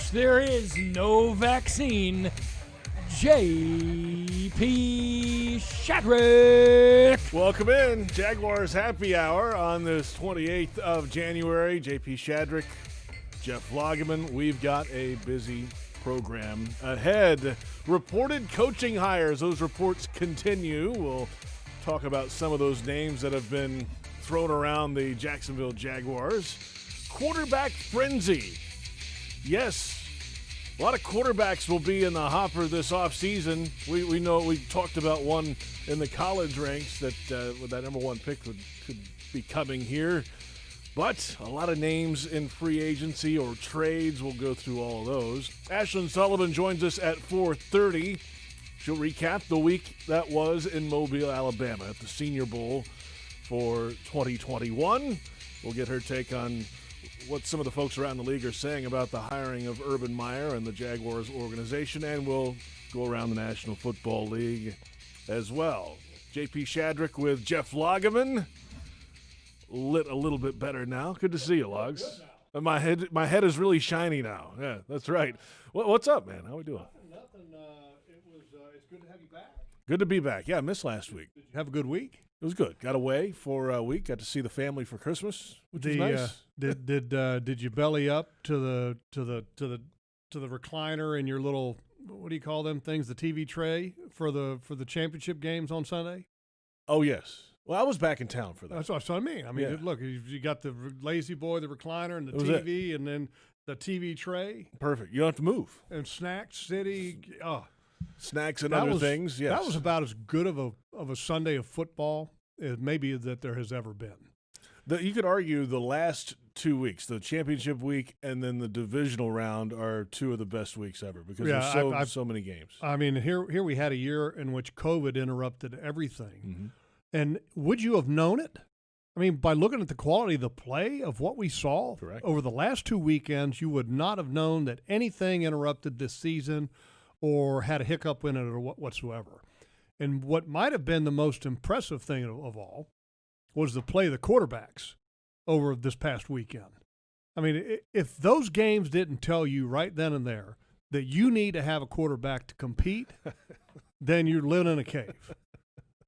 which there is no vaccine, J.P. Shadrick. Welcome in, Jaguars Happy Hour on this 28th of January. J.P. Shadrick, Jeff Lageman. We've got a busy program ahead. Reported coaching hires. Those reports continue. We'll talk about some of those names that have been thrown around the Jacksonville Jaguars. Quarterback frenzy. Yes, a lot of quarterbacks will be in the hopper this offseason. We know we talked about one in the college ranks that with that number one pick could be coming here. But a lot of names in free agency or trades. We'll go through all of those. Ashlyn Sullivan joins us at 4:30. She'll recap the week that was in Mobile, Alabama at the Senior Bowl for 2021. We'll get her take on what some of the folks around the league are saying about the hiring of Urban Meyer and the Jaguars organization, and we'll go around the National Football League as well. J.P. Shadrick with Jeff Lageman. Lit a little bit better now. Good to see you, Logs. My head is really shiny now. Yeah, that's right. What's up, man? How we doing? Nothing. It's good to have you back. Good to be back. Yeah, I missed last week. Did you have a good week? It was good. Got away for a week. Got to see the family for Christmas, which was nice. Did you belly up to the recliner in your little, what do you call them things, the TV tray for the championship games on Sunday? Oh yes. Well, I was back in town for that. That's what I mean. I mean, Yeah. Look, you got the lazy boy, the recliner, and the TV, and then the TV tray Perfect. You don't have to move. and Snack City. Oh, Snacks and that other was- things. Yes. that was about as good of a Sunday of football as maybe that there has ever been. You could argue the last 2 weeks, the championship week and then the divisional round, are two of the best weeks ever because Yeah, there's so many games. I mean, here we had a year in which COVID interrupted everything. Mm-hmm. And would you have known it? I mean, by looking at the quality of the play of what we saw Correct. over the last 2 weekends, you would not have known that anything interrupted this season or had a hiccup in it or whatsoever. And what might have been the most impressive thing of all was the play of the quarterbacks over this past weekend. I mean, if those games didn't tell you right then and there that you need to have a quarterback to compete, then you're living in a cave.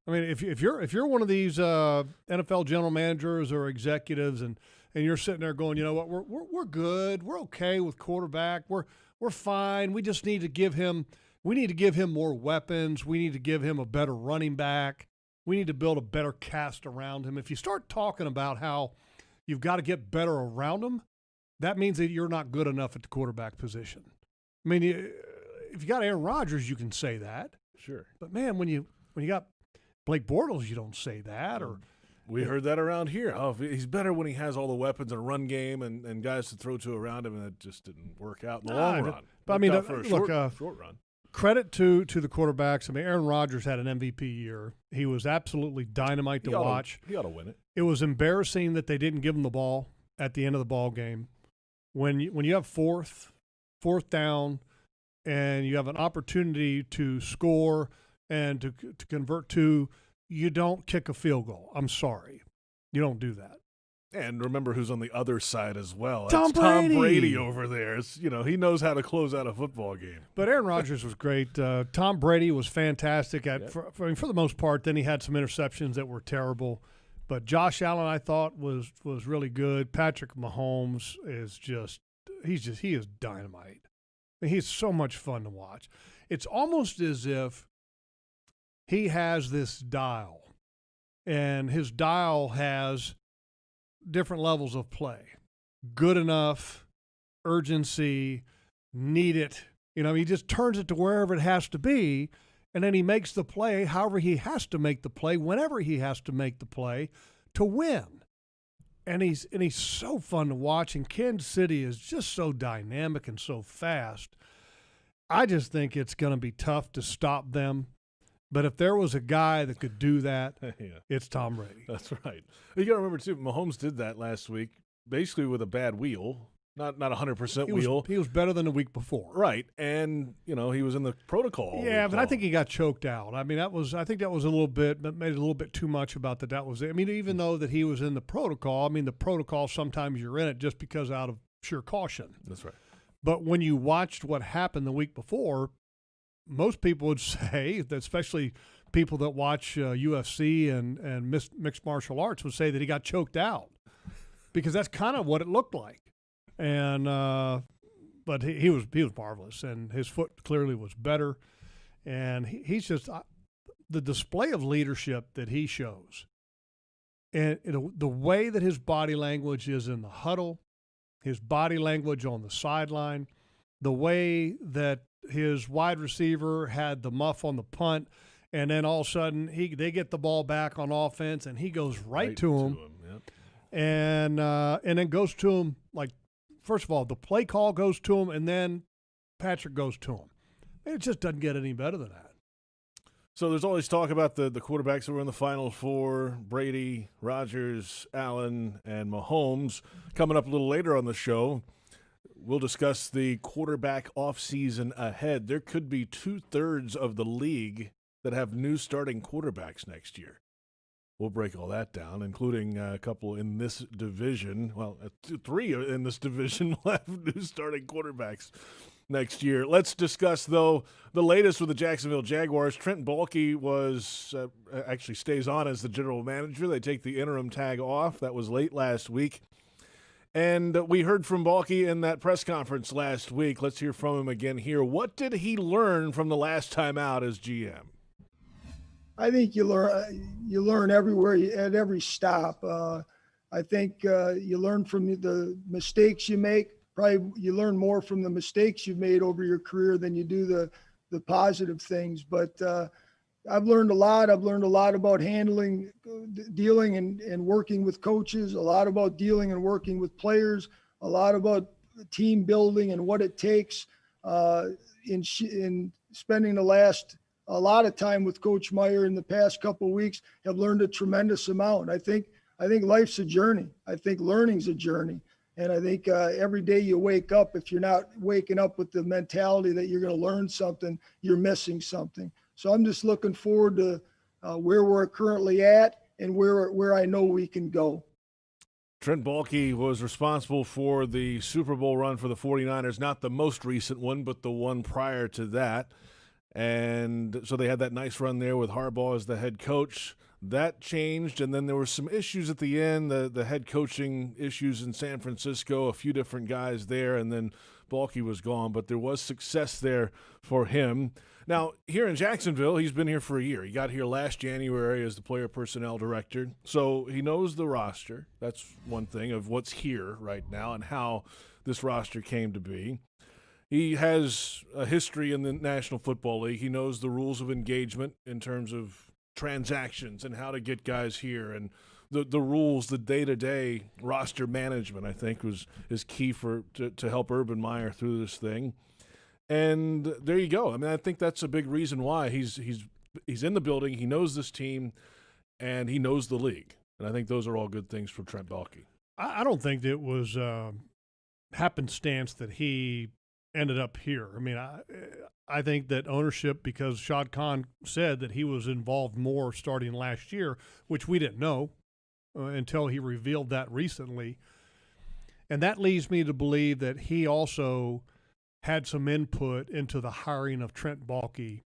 I mean, if you're one of these NFL general managers or executives and you're sitting there going, you know what, we're good, we're okay with quarterback, we're fine. We just need to give him more weapons. We need to give him a better running back. We need to build a better cast around him. If you start talking about how you've got to get better around him, that means that you're not good enough at the quarterback position. I mean, if you got Aaron Rodgers, you can say that. Sure. But man, when you got Blake Bortles, you don't say that. Or We heard that around here. Oh, he's better when he has all the weapons and a run game and guys to throw to around him, and it just didn't work out in the long run. But I mean, Worked out for a look, short run. credit to the quarterbacks. I mean, Aaron Rodgers had an MVP year. He was absolutely dynamite to watch. He ought to win it. It was embarrassing that they didn't give him the ball at the end of the ball game. When you have fourth down, and you have an opportunity to score and to convert to, you don't kick a field goal. I'm sorry, you don't do that. And remember who's on the other side as well. Tom That's Tom Brady. Brady over there. He knows how to close out a football game. But Aaron Rodgers was great. Tom Brady was fantastic for the most part. Then he had some interceptions that were terrible. But Josh Allen, I thought, was really good. Patrick Mahomes he is dynamite. I mean, he's so much fun to watch. It's almost as if he has this dial, and his dial has different levels of play. Good enough, urgency, need it. He just turns it to wherever it has to be, and then he makes the play however he has to make the play, whenever he has to make the play to win. And he's so fun to watch, and Kansas City is just so dynamic and so fast. I just think it's going to be tough to stop them. But if there was a guy that could do that, it's Tom Brady. That's right. You got to remember, too, Mahomes did that last week, basically with a bad wheel, not 100% wheel. He was better than the week before. Right, and, he was in the protocol. Yeah, but I think he got choked out. I mean, I think that was a little bit, made it a little bit too much about that was it. I mean, even though that he was in the protocol, the protocol, sometimes you're in it just because out of sheer caution. That's right. But when you watched what happened the week before, most people would say, that especially people that watch UFC and mixed martial arts would say that he got choked out, because that's kind of what it looked like. And but he was marvelous, and his foot clearly was better. And he's just the display of leadership that he shows, and the way that his body language is in the huddle, his body language on the sideline, the way that his wide receiver had the muff on the punt, and then all of a sudden they get the ball back on offense, and he goes right to him. Yep. And then goes to him, like, first of all, the play call goes to him, and then Patrick goes to him. It just doesn't get any better than that. So there's always talk about the quarterbacks that were in the Final Four: Brady, Rodgers, Allen, and Mahomes. Coming up a little later on the show, we'll discuss the quarterback offseason ahead. There could be 2/3 of the league that have new starting quarterbacks next year. We'll break all that down, including a couple in this division. Well, 3 in this division will have new starting quarterbacks next year. Let's discuss, though, the latest with the Jacksonville Jaguars. Trent Baalke actually stays on as the general manager. They take the interim tag off. That was late last week. And we heard from Baalke in that press conference last week. Let's hear from him again here. What did he learn from the last time out as GM? I think you learn everywhere, at every stop. I think you learn from the mistakes you make. Probably you learn more from the mistakes you've made over your career than you do the positive things. But I've learned a lot. I've learned a lot about dealing and working with coaches, a lot about dealing and working with players, a lot about team building and what it takes in spending a lot of time with Coach Meyer in the past couple of weeks. Have learned a tremendous amount. I think life's a journey. I think learning's a journey. And I think every day you wake up, if you're not waking up with the mentality that you're going to learn something, you're missing something. So I'm just looking forward to where we're currently at and where I know we can go. Trent Baalke was responsible for the Super Bowl run for the 49ers, not the most recent one, but the one prior to that. And so they had that nice run there with Harbaugh as the head coach. That changed, and then there were some issues at the end, the head coaching issues in San Francisco, a few different guys there, and then Baalke was gone. But there was success there for him. Now, here in Jacksonville, he's been here for a year. He got here last January as the player personnel director, so he knows the roster. That's one thing of what's here right now and how this roster came to be. He has a history in the National Football League. He knows the rules of engagement in terms of transactions and how to get guys here, and the rules, the day-to-day roster management, I think, is key to help Urban Meyer through this thing. And there you go. I mean, I think that's a big reason why he's in the building. He knows this team, and he knows the league. And I think those are all good things for Trent Baalke. I don't think that it was happenstance that he ended up here. I mean, I think that ownership, because Shad Khan said that he was involved more starting last year, which we didn't know until he revealed that recently. And that leads me to believe that he also had some input into the hiring of Trent Baalke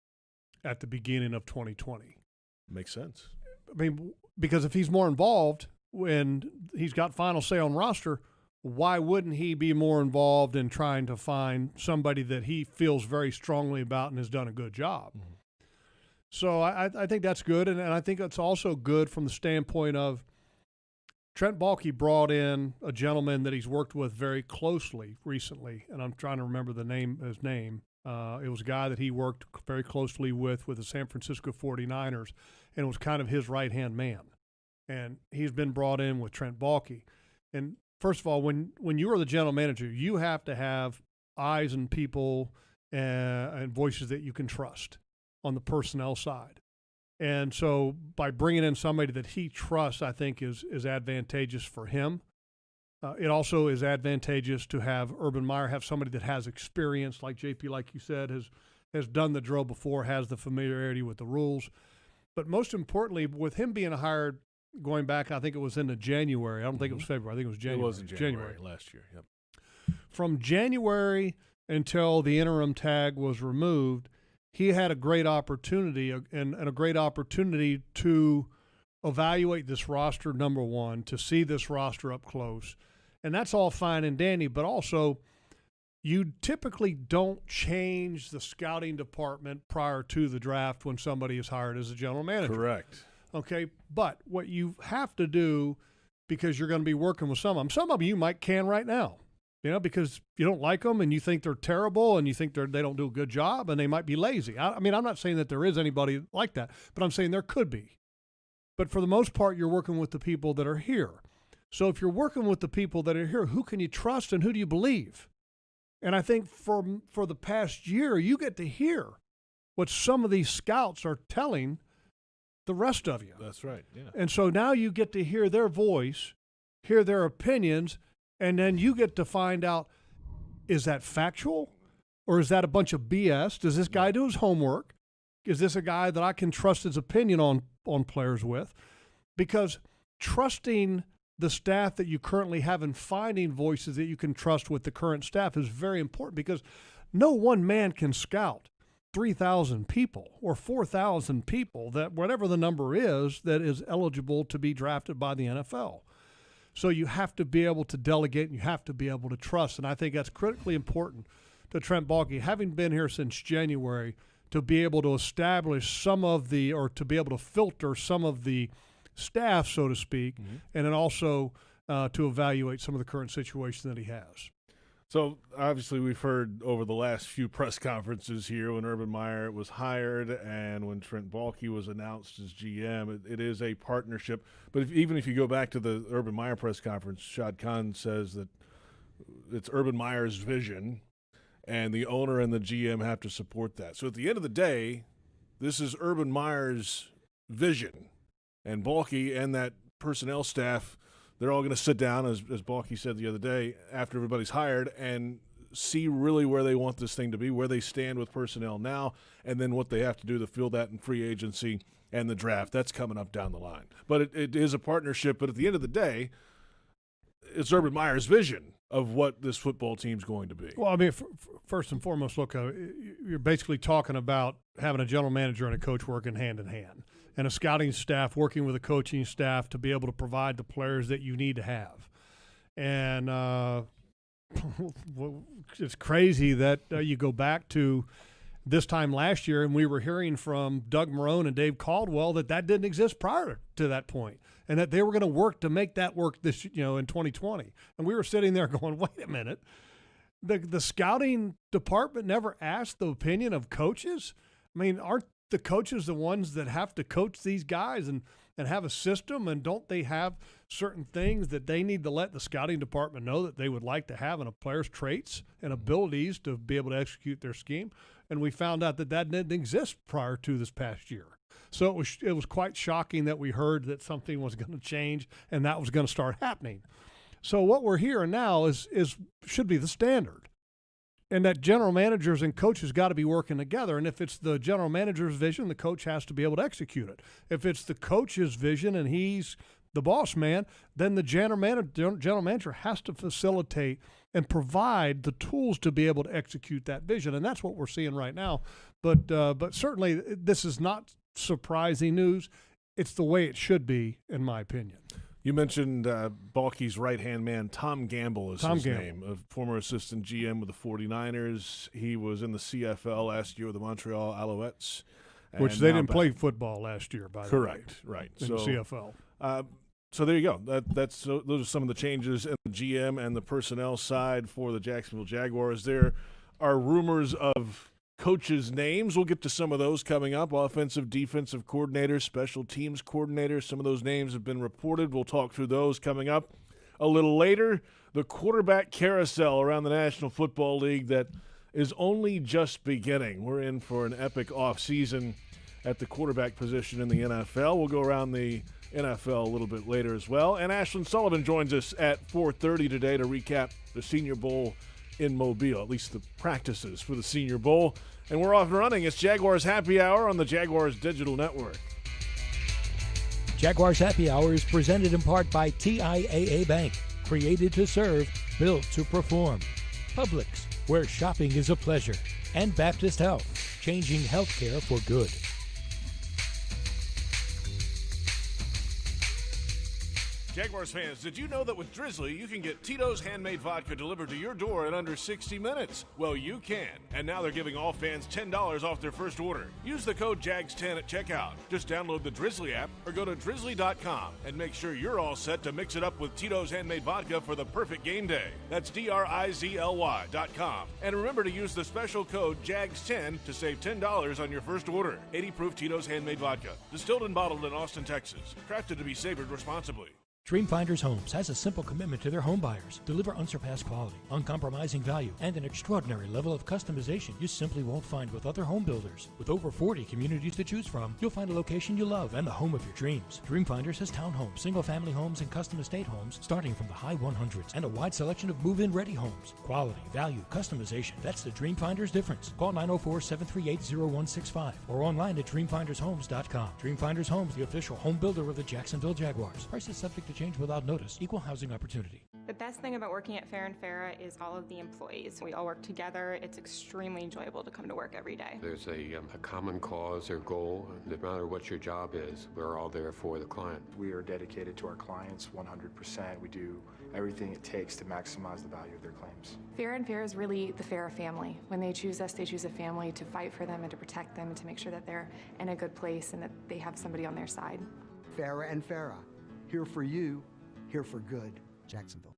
at the beginning of 2020. Makes sense. I mean, because if he's more involved and he's got final say on roster, why wouldn't he be more involved in trying to find somebody that he feels very strongly about and has done a good job? Mm-hmm. So I think that's good, and I think it's also good from the standpoint of Trent Baalke brought in a gentleman that he's worked with very closely recently, and I'm trying to remember his name. It was a guy that he worked very closely with the San Francisco 49ers, and it was kind of his right-hand man. And he's been brought in with Trent Baalke. And first of all, when you are the general manager, you have to have eyes and people and voices that you can trust on the personnel side. And so by bringing in somebody that he trusts, I think is advantageous for him. It also is advantageous to have Urban Meyer have somebody that has experience, like JP, like you said, has done the drill before, has the familiarity with the rules. But most importantly, with him being hired going back, I think it was into January. I don't think it was February. I think it was January. It was in January last year, yep. from January until the interim tag was removed, he had a great opportunity and a great opportunity to evaluate this roster, number one, to see this roster up close. And that's all fine and dandy, but also you typically don't change the scouting department prior to the draft when somebody is hired as a general manager. Correct. Okay, but what you have to do, because you're going to be working with some of them you might can right now, because you don't like them and you think they're terrible and you think they don't do a good job and they might be lazy. I mean, I'm not saying that there is anybody like that, but I'm saying there could be. But for the most part, you're working with the people that are here. So if you're working with the people that are here, who can you trust and who do you believe? And I think for the past year, you get to hear what some of these scouts are telling the rest of you. That's right, yeah. And so now you get to hear their voice, hear their opinions, and then you get to find out, is that factual or is that a bunch of BS? Does this guy do his homework? Is this a guy that I can trust his opinion on players with? Because trusting the staff that you currently have and finding voices that you can trust with the current staff is very important, because no one man can scout 3,000 people or 4,000 people, that whatever the number is that is eligible to be drafted by the NFL. So you have to be able to delegate and you have to be able to trust. And I think that's critically important to Trent Baalke, having been here since January, to be able to establish or to be able to filter some of the staff, so to speak, and then also to evaluate some of the current situation that he has. So obviously we've heard over the last few press conferences here when Urban Meyer was hired and when Trent Baalke was announced as GM, it is a partnership. But even if you go back to the Urban Meyer press conference, Shad Khan says that it's Urban Meyer's vision and the owner and the GM have to support that. So at the end of the day, this is Urban Meyer's vision. And Baalke and that personnel staff, they're all going to sit down, as Baalke said the other day, after everybody's hired, and see really where they want this thing to be, where they stand with personnel now, and then what they have to do to fill that in free agency and the draft. That's coming up down the line. But it is a partnership. But at the end of the day, it's Urban Meyer's vision of what this football team's going to be. Well, I mean, first and foremost, look, you're basically talking about having a general manager and a coach working hand in hand, and a scouting staff working with a coaching staff to be able to provide the players that you need to have. And it's crazy that you go back to this time last year, and we were hearing from Doug Marrone and Dave Caldwell that didn't exist prior to that point, and that they were going to work to make that work in 2020. And we were sitting there going, wait a minute, the scouting department never asked the opinion of coaches? I mean, aren't the coaches the ones that have to coach these guys and have a system, and don't they have certain things that they need to let the scouting department know that they would like to have in a player's traits and abilities to be able to execute their scheme? And we found out that didn't exist prior to this past year. So it was quite shocking that we heard that something was going to change and that was going to start happening. So what we're hearing now should be the standard. And that general managers and coaches got to be working together. And if it's the general manager's vision, the coach has to be able to execute it. If it's the coach's vision and he's the boss man, then the general manager has to facilitate and provide the tools to be able to execute that vision. And that's what we're seeing right now. But certainly this is not surprising news. It's the way it should be, in my opinion. You mentioned Baalke's right-hand man, Tom Gamble is his name, a former assistant GM with the 49ers. He was in the CFL last year with the Montreal Alouettes. Which they didn't play football last year, by the way. Correct, right. In the CFL. So there you go. Those are some of the changes in the GM and the personnel side for the Jacksonville Jaguars. There are rumors of coaches' names. We'll get to some of those coming up. Offensive, defensive coordinators, special teams coordinators. Some of those names have been reported. We'll talk through those coming up a little later. The quarterback carousel around the National Football League that is only just beginning. We're in for an epic offseason at the quarterback position in the NFL. We'll go around the NFL a little bit later as well. And Ashlyn Sullivan joins us at 4:30 today to recap the Senior Bowl in Mobile, at least the practices for the Senior Bowl. And we're off and running. It's Jaguars Happy Hour on the Jaguars Digital Network. Jaguars Happy Hour is presented in part by TIAA Bank. Created to serve, built to perform. Publix, where shopping is a pleasure, and Baptist Health, changing healthcare for good. Jaguars fans, did you know that with Drizzly, you can get Tito's handmade vodka delivered to your door in under 60 minutes? Well, you can. And now they're giving all fans $10 off their first order. Use the code JAGS10 at checkout. Just download the Drizzly app or go to drizzly.com and make sure you're all set to mix it up with Tito's handmade vodka for the perfect game day. That's DRIZLY.com. And remember to use the special code JAGS10 to save $10 on your first order. 80 proof Tito's handmade vodka. Distilled and bottled in Austin, Texas. Crafted to be savored responsibly. Dreamfinders Homes has a simple commitment to their home buyers. Deliver unsurpassed quality, uncompromising value, and an extraordinary level of customization you simply won't find with other home builders. With over 40 communities to choose from, you'll find a location you love and the home of your dreams. Dreamfinders has townhomes, single-family homes, and custom estate homes starting from the high 100s and a wide selection of move-in ready homes. Quality, value, customization. That's the Dreamfinders difference. Call 904-738-0165 or online at dreamfindershomes.com. Dreamfinders Homes, the official home builder of the Jacksonville Jaguars. Prices subject to change without notice. Equal housing opportunity. The best thing about working at Fair & Farah is all of the employees. We all work together. It's extremely enjoyable to come to work every day. There's a common cause or goal. No matter what your job is, we're all there for the client. We are dedicated to our clients 100%. We do everything it takes to maximize the value of their claims. Fair & Farah is really the Farah family. When they choose us, they choose a family to fight for them and to protect them and to make sure that they're in a good place and that they have somebody on their side. Farah & Farah. Here for you, here for good. Jacksonville.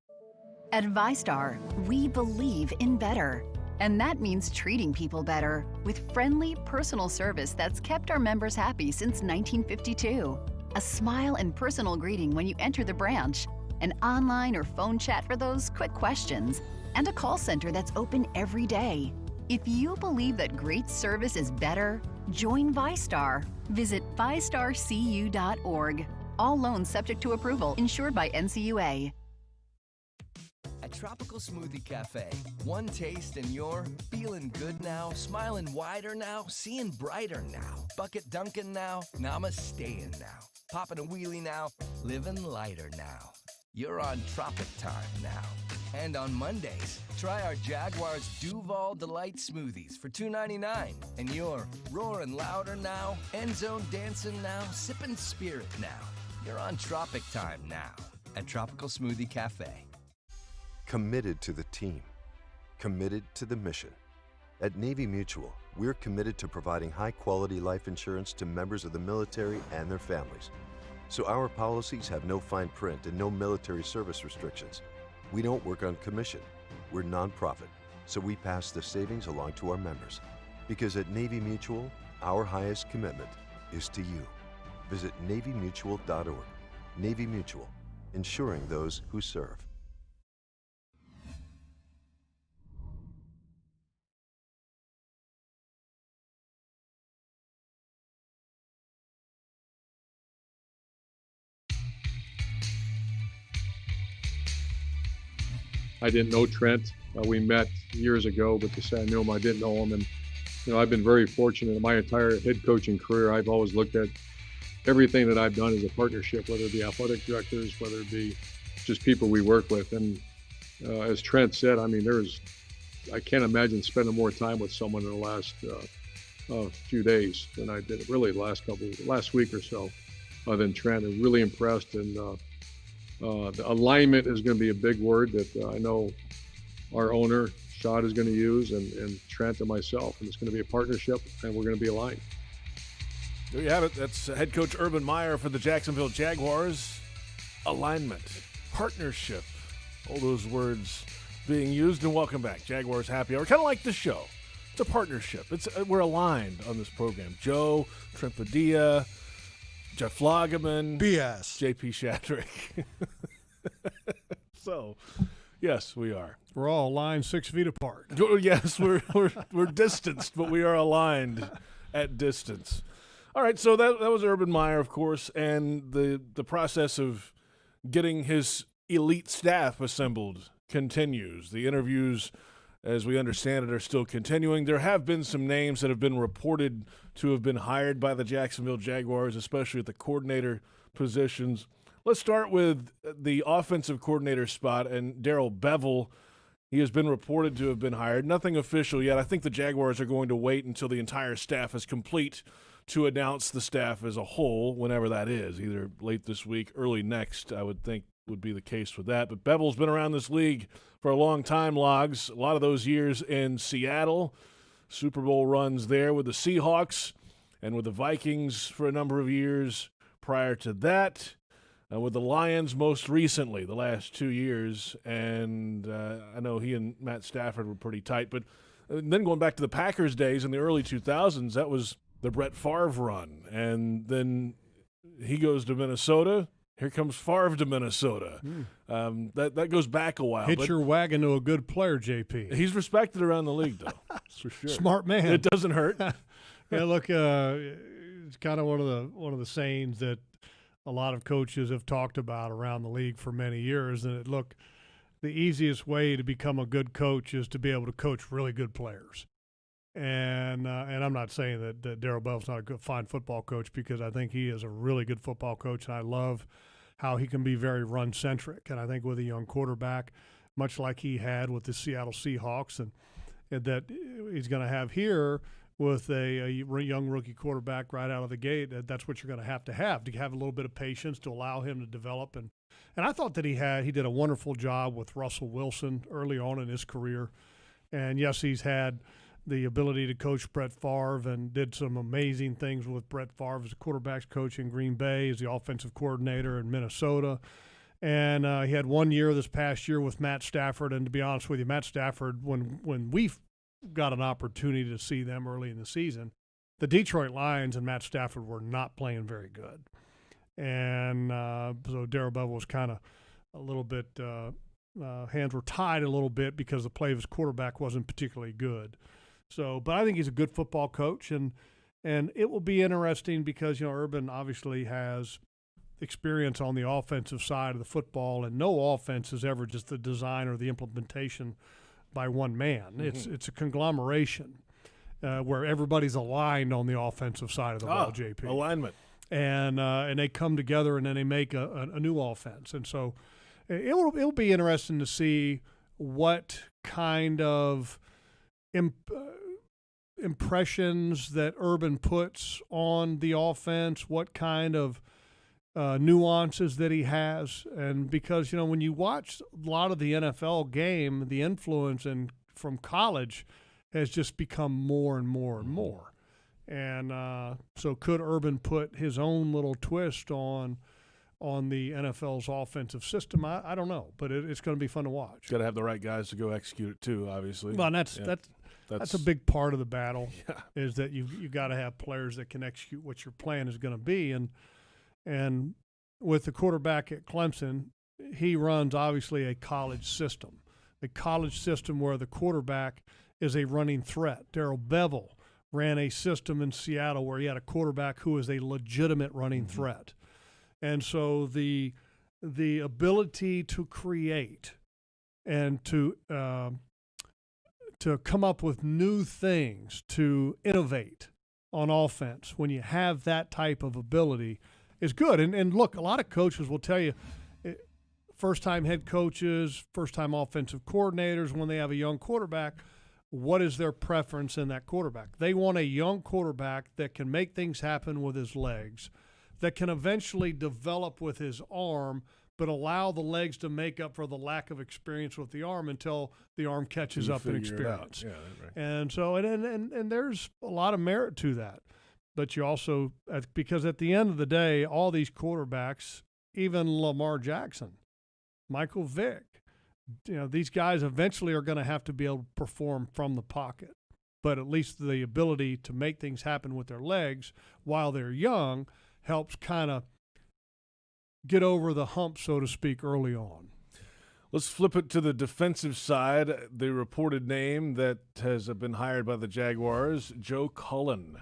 At ViStar, we believe in better. And that means treating people better with friendly, personal service that's kept our members happy since 1952. A smile and personal greeting when you enter the branch, an online or phone chat for those quick questions, and a call center that's open every day. If you believe that great service is better, join ViStar. Visit ViStarCU.org. All loans subject to approval, insured by NCUA. At Tropical Smoothie Cafe, one taste and you're feeling good now, smiling wider now, seeing brighter now, bucket dunking now, namasteing now, popping a wheelie now, living lighter now. You're on Tropic Time now. And on Mondays, try our Jaguars Duval Delight Smoothies for $2.99. And you're roaring louder now, end zone dancing now, sipping spirit now. You're on Tropic Time now at Tropical Smoothie Cafe. Committed to the team. Committed to the mission. At Navy Mutual, we're committed to providing high-quality life insurance to members of the military and their families. So our policies have no fine print and no military service restrictions. We don't work on commission. We're nonprofit, so we pass the savings along to our members. Because at Navy Mutual, our highest commitment is to you. Visit NavyMutual.org. Navy Mutual, insuring those who serve. I didn't know Trent. We met years ago, but to say I knew him, I didn't know him. And I've been very fortunate in my entire head coaching career. I've always looked at everything that I've done as a partnership, whether it be athletic directors, whether it be just people we work with. And as Trent said, I mean, I can't imagine spending more time with someone in the last few days than I did really last week or so than Trent. I'm really impressed. And the alignment is going to be a big word that I know our owner, Shad, is going to use, and Trent and myself. And it's going to be a partnership, and we're going to be aligned. There you have it. That's head coach Urban Meyer for the Jacksonville Jaguars. Alignment, partnership, all those words being used. And welcome back, Jaguars Happy Hour. Kind of like this show. It's a partnership. We're aligned on this program. Joe, Trent Baalke, Jeff Lageman, BS, JP Shadrick. So, yes, we are. We're all aligned 6 feet apart. Yes, we're distanced, but we are aligned at distance. All right, so that was Urban Meyer, of course, and the process of getting his elite staff assembled continues. The interviews, as we understand it, are still continuing. There have been some names that have been reported to have been hired by the Jacksonville Jaguars, especially at the coordinator positions. Let's start with the offensive coordinator spot, and BEVELL He has been reported to have been hired. Nothing official yet. I think the Jaguars are going to wait until the entire staff is complete to announce the staff as a whole, whenever that is, either late this week, early next, I would think would be the case with that. But Bevell's been around this league for a long time, Logs. A lot of those years in Seattle, Super Bowl runs there with the Seahawks and with the Vikings for a number of years prior to that. With the Lions most recently, the last 2 years, and I know he and Matt Stafford were pretty tight. But then going back to the Packers days in the early 2000s, that was the Brett Favre run. And then he goes to Minnesota. Here comes Favre to Minnesota. That goes back a while. Hit your wagon to a good player, JP. He's respected around the league, though. That's for sure. Smart man. It doesn't hurt. Yeah, look, it's kind of one of the sayings that a lot of coaches have talked about around the league for many years. And look, the easiest way to become a good coach is to be able to coach really good players. And I'm not saying that Darrell Bevell's not a fine football coach, because I think he is a really good football coach, and I love how he can be very run-centric. And I think with a young quarterback, much like he had with the Seattle Seahawks, and that he's going to have here with a young rookie quarterback right out of the gate, that's what you're going to have a little bit of patience to allow him to develop. And I thought that he did a wonderful job with Russell Wilson early on in his career. And yes, he's had the ability to coach Brett Favre and did some amazing things with Brett Favre as a quarterback's coach in Green Bay, as the offensive coordinator in Minnesota. And he had 1 year this past year with Matt Stafford. And to be honest with you, Matt Stafford, when we got an opportunity to see them early in the season, the Detroit Lions and Matt Stafford were not playing very good. And so Darrell Bevell was kind of a little bit hands were tied a little bit because the play of his quarterback wasn't particularly good. So, but I think he's a good football coach, and it will be interesting because, Urban obviously has experience on the offensive side of the football, and no offense is ever just the design or the implementation by one man. Mm-hmm. It's a conglomeration where everybody's aligned on the offensive side of the ball, JP. Alignment. And they come together, and then they make a new offense. And so it'll be interesting to see what kind of impressions that Urban puts on the offense, what kind of nuances that he has. And because, when you watch a lot of the NFL game, the influence from college has just become more and more and more. And so could Urban put his own little twist on the NFL's offensive system? I don't know, but it's going to be fun to watch. Got to have the right guys to go execute it too, obviously. Well, and that's a big part of the battle, is that you got to have players that can execute what your plan is going to be. And with the quarterback at Clemson, he runs obviously a college system where the quarterback is a running threat. Darrell Bevell ran a system in Seattle where he had a quarterback who is a legitimate running threat. And so the ability to create and to come up with new things, to innovate on offense, when you have that type of ability, is good. And look, a lot of coaches will tell you, first-time head coaches, first-time offensive coordinators, when they have a young quarterback, what is their preference in that quarterback? They want a young quarterback that can make things happen with his legs, that can eventually develop with his arm, but allow the legs to make up for the lack of experience with the arm until the arm catches up in experience. Yeah, right. And so, and there's a lot of merit to that. But you also, because at the end of the day, all these quarterbacks, even Lamar Jackson, Michael Vick, these guys eventually are going to have to be able to perform from the pocket. But at least the ability to make things happen with their legs while they're young helps kind of get over the hump, so to speak, early on. Let's flip it to the defensive side. The reported name that has been hired by the Jaguars, Joe Cullen.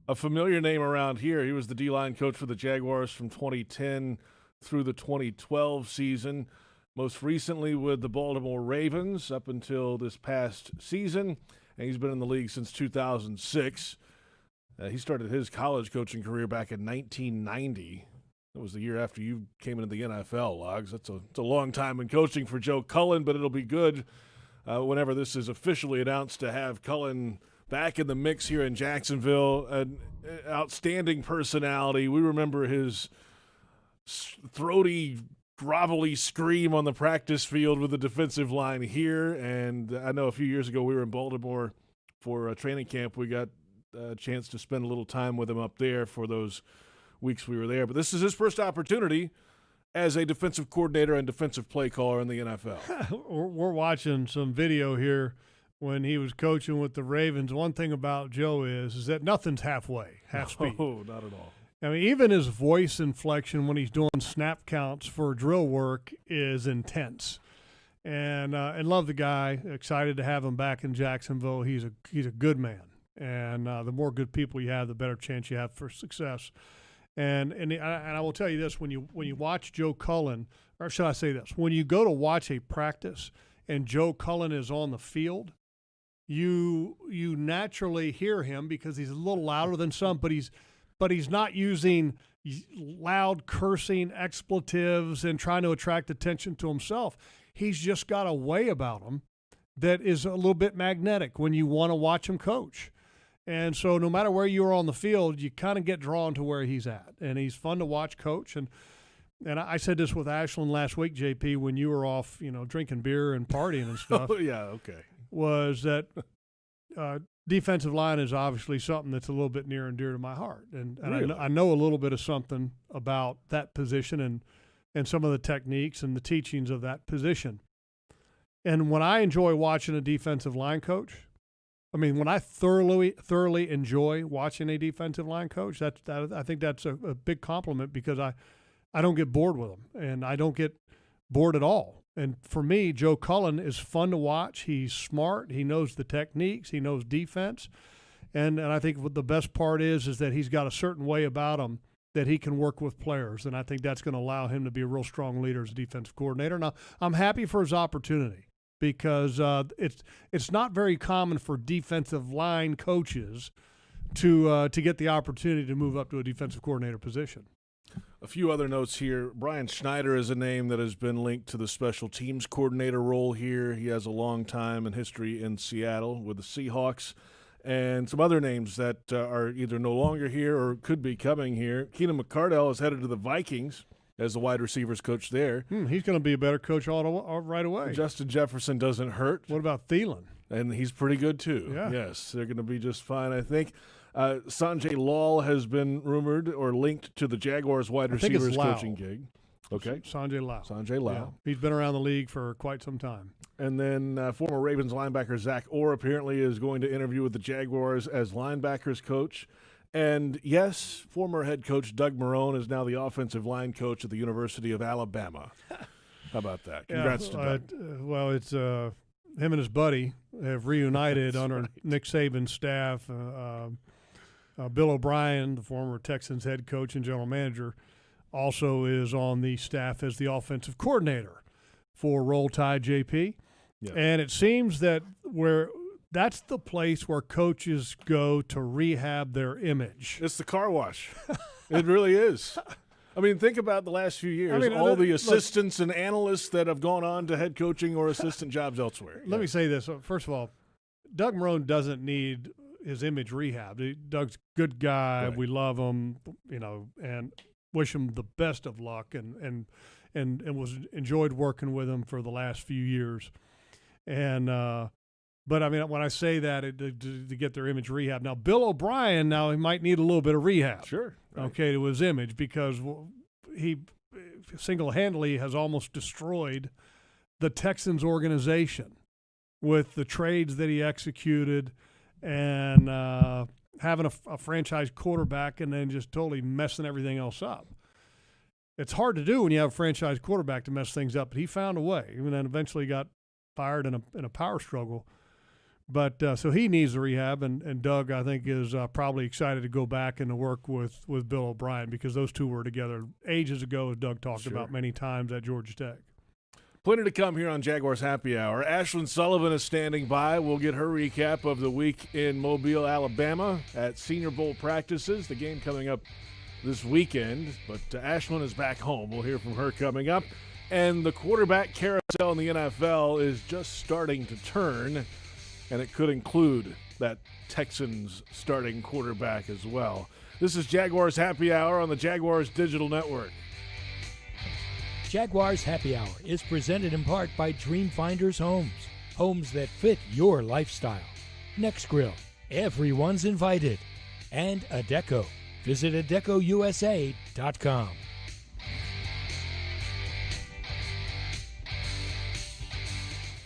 A familiar name around here. He was the D-line coach for the Jaguars from 2010 through the 2012 season. Most recently with the Baltimore Ravens up until this past season. And he's been in the league since 2006. He started his college coaching career back in 1990. That was the year after you came into the NFL, Logs. It's a long time in coaching for Joe Cullen, but it'll be good whenever this is officially announced, to have Cullen back in the mix here in Jacksonville. An outstanding personality. We remember his throaty, grovelly scream on the practice field with the defensive line here. And I know a few years ago we were in Baltimore for a training camp. We got a chance to spend a little time with him up there for those weeks we were there. But this is his first opportunity as a defensive coordinator and defensive play caller in the NFL. We're watching some video here when he was coaching with the Ravens. One thing about Joe is that nothing's half speed. Oh, not at all. I mean, even his voice inflection when he's doing snap counts for drill work is intense. And love the guy. Excited to have him back in Jacksonville. He's a good man. And the more good people you have, the better chance you have for success. And I will tell you this: when you watch Joe Cullen, or should I say this, when you go to watch a practice and Joe Cullen is on the field, you naturally hear him because he's a little louder than some, but he's not using loud cursing, expletives, and trying to attract attention to himself. He's just got a way about him that is a little bit magnetic when you want to watch him coach. And so no matter where you are on the field, you kind of get drawn to where he's at. And he's fun to watch coach. And I said this with Ashlyn last week, JP, when you were off, drinking beer and partying and stuff. Oh, yeah, okay. Was that defensive line is obviously something that's a little bit near and dear to my heart. And Really? I know a little bit of something about that position and some of the techniques and the teachings of that position. And when I enjoy watching a defensive line coach, when I thoroughly enjoy watching a defensive line coach, I think that's a big compliment because I don't get bored with them, and I don't get bored at all. And for me, Joe Cullen is fun to watch. He's smart. He knows the techniques. He knows defense. And I think what the best part is that he's got a certain way about him that he can work with players, and I think that's going to allow him to be a real strong leader as a defensive coordinator. Now, I'm happy for his opportunity, because it's not very common for defensive line coaches to get the opportunity to move up to a defensive coordinator position. A few other notes here. Brian Schneider is a name that has been linked to the special teams coordinator role here. He has a long time and history in Seattle with the Seahawks. And some other names that are either no longer here or could be coming here. Keenan McCardell is headed to the Vikings as the wide receivers coach there. He's going to be a better coach all right away. Justin Jefferson doesn't hurt. What about Thielen? And he's pretty good too. Yeah. Yes, they're going to be just fine, I think. Sanjay Lal has been rumored or linked to the Jaguars wide receivers coaching gig. Okay. Sanjay Lal. Sanjay Lal. Yeah. He's been around the league for quite some time. And then former Ravens linebacker Zach Orr apparently is going to interview with the Jaguars as linebackers coach. And, yes, former head coach Doug Marrone is now the offensive line coach at the University of Alabama. How about that? Congrats to Doug. Well, it's him and his buddy have reunited under Nick Saban's staff. Bill O'Brien, the former Texans head coach and general manager, also is on the staff as the offensive coordinator for Roll Tide JP. Yeah. And it seems that that's the place where coaches go to rehab their image. It's the car wash. It really is. Think about the last few years, all the assistants and analysts that have gone on to head coaching or assistant jobs elsewhere. Let me say this. First of all, Doug Marrone doesn't need his image rehab. Doug's a good guy. Right. We love him, and wish him the best of luck and was enjoyed working with him for the last few years. And but when I say that to get their image rehab. Now, Bill O'Brien, he might need a little bit of rehab. Sure. Right. Okay, to his image, because he single-handedly has almost destroyed the Texans organization with the trades that he executed and having a franchise quarterback and then just totally messing everything else up. It's hard to do when you have a franchise quarterback to mess things up, but he found a way, and then eventually got fired in a power struggle. But so he needs the rehab, and Doug, I think, is probably excited to go back and to work with Bill O'Brien, because those two were together ages ago, as Doug talked about many times at Georgia Tech. Plenty to come here on Jaguars Happy Hour. Ashlyn Sullivan is standing by. We'll get her recap of the week in Mobile, Alabama at Senior Bowl practices, the game coming up this weekend. But Ashlyn is back home. We'll hear from her coming up. And the quarterback carousel in the NFL is just starting to turn, and it could include that Texans starting quarterback as well. This is Jaguars Happy Hour on the Jaguars Digital Network. Jaguars Happy Hour is presented in part by Dreamfinders Homes. Homes that fit your lifestyle. Next Grill, everyone's invited. And Adecco. Visit ADECOUSA.com.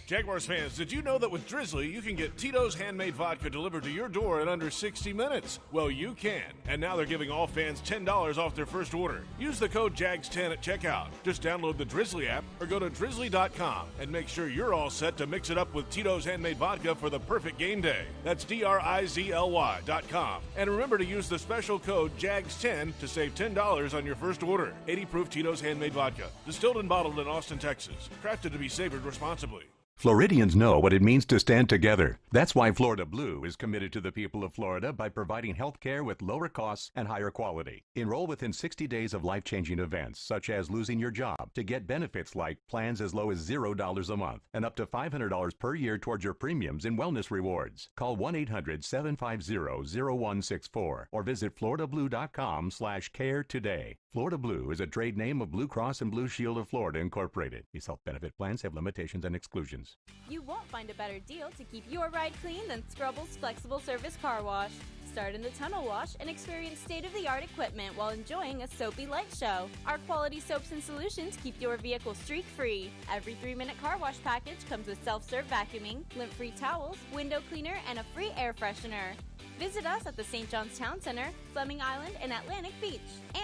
Jaguars fans, did you know that with Drizzly, you can get Tito's handmade vodka delivered to your door in under 60 minutes? Well, you can. And now they're giving all fans $10 off their first order. Use the code JAGS10 at checkout. Just download the Drizzly app or go to drizzly.com and make sure you're all set to mix it up with Tito's handmade vodka for the perfect game day. That's DRIZLY.com. And remember to use the special code JAGS10 to save $10 on your first order. 80 proof Tito's handmade vodka. Distilled and bottled in Austin, Texas. Crafted to be savored responsibly. Floridians know what it means to stand together. That's why Florida Blue is committed to the people of Florida by providing health care with lower costs and higher quality. Enroll within 60 days of life-changing events, such as losing your job, to get benefits like plans as low as $0 a month and up to $500 per year towards your premiums and wellness rewards. Call 1-800-750-0164 or visit floridablue.com/care today. Florida Blue is a trade name of Blue Cross and Blue Shield of Florida, Incorporated. These health benefit plans have limitations and exclusions. You won't find a better deal to keep your ride clean than Scrubble's Flexible Service Car Wash. Start in the tunnel wash and experience state-of-the-art equipment while enjoying a soapy light show. Our quality soaps and solutions keep your vehicle streak-free. Every 3-minute car wash package comes with self-serve vacuuming, lint-free towels, window cleaner, and a free air freshener. Visit us at the St. John's Town Center, Fleming Island, and Atlantic Beach.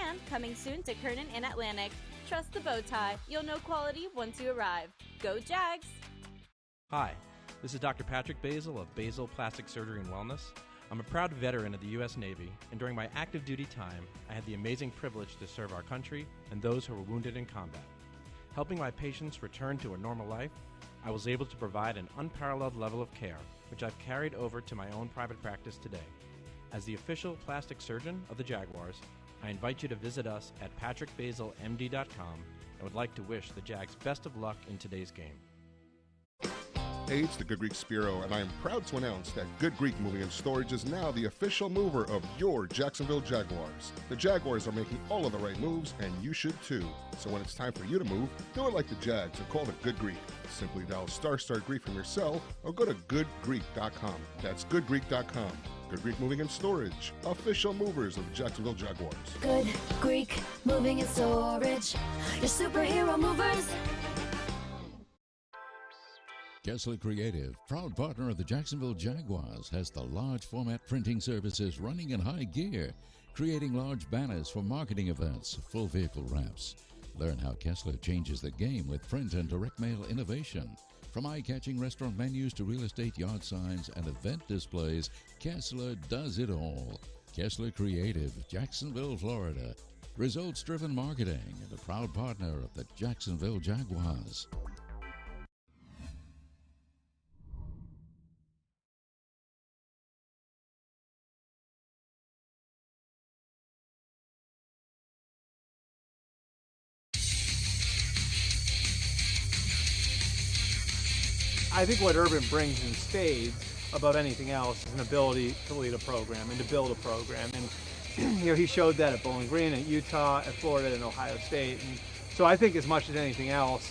And coming soon to Kernan and Atlantic. Trust the bow tie. You'll know quality once you arrive. Go Jags! Hi, this is Dr. Patrick Basil of Basil Plastic Surgery and Wellness. I'm a proud veteran of the U.S. Navy, and during my active duty time, I had the amazing privilege to serve our country and those who were wounded in combat. Helping my patients return to a normal life, I was able to provide an unparalleled level of care, which I've carried over to my own private practice today. As the official plastic surgeon of the Jaguars, I invite you to visit us at patrickbasilmd.com and would like to wish the Jags best of luck in today's game. Hey, it's the Good Greek Spiro, and I am proud to announce that Good Greek Moving and Storage is now the official mover of your Jacksonville Jaguars. The Jaguars are making all of the right moves, and you should too. So when it's time for you to move, do it like the Jags and call the Good Greek. Simply dial ** Greek from your cell or go to goodgreek.com. That's goodgreek.com. Good Greek Moving and Storage, official movers of the Jacksonville Jaguars. Good Greek Moving and Storage, your superhero movers. Kessler Creative, proud partner of the Jacksonville Jaguars, has the large format printing services running in high gear, creating large banners for marketing events, full vehicle wraps. Learn how Kessler changes the game with print and direct mail innovation. From eye-catching restaurant menus to real estate yard signs and event displays, Kessler does it all. Kessler Creative, Jacksonville, Florida. Results-driven marketing and a proud partner of the Jacksonville Jaguars. I think what Urban brings in spades above anything else is an ability to lead a program and to build a program. And he showed that at Bowling Green, at Utah, at Florida, and Ohio State. And so I think as much as anything else,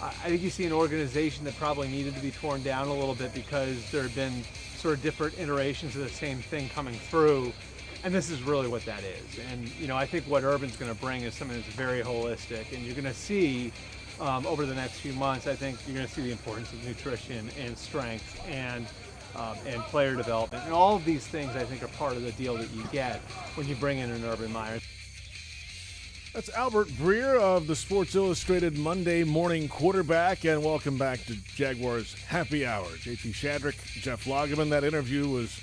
I think you see an organization that probably needed to be torn down a little bit because there had been sort of different iterations of the same thing coming through. And this is really what that is. And, I think what Urban's going to bring is something that's very holistic. And you're going to see over the next few months, I think you're going to see the importance of nutrition and strength and player development. And all of these things, I think, are part of the deal that you get when you bring in an Urban Meyer. That's Albert Breer of the Sports Illustrated Monday Morning Quarterback, and welcome back to Jaguars Happy Hour. JP Shadrick, Jeff Lageman. That interview was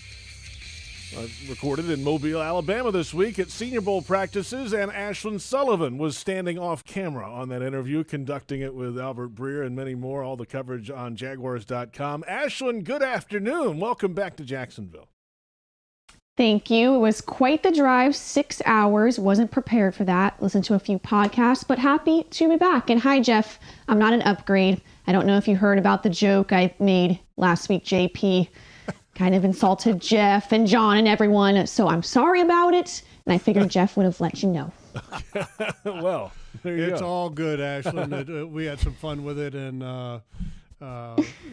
recorded in Mobile, Alabama this week at Senior Bowl practices, and Ashlyn Sullivan was standing off camera on that interview, conducting it with Albert Breer and many more. All the coverage on Jaguars.com. Ashlyn, good afternoon. Welcome back to Jacksonville. Thank you. It was quite the drive, 6 hours. Wasn't prepared for that. Listened to a few podcasts, but happy to be back. And hi, Jeff. I'm not an upgrade. I don't know if you heard about the joke I made last week, JP. Kind of insulted Jeff and John and everyone, so I'm sorry about it. And I figured Jeff would have let you know. Well, there you It's go. all good, Ashlyn. We had some fun with it, and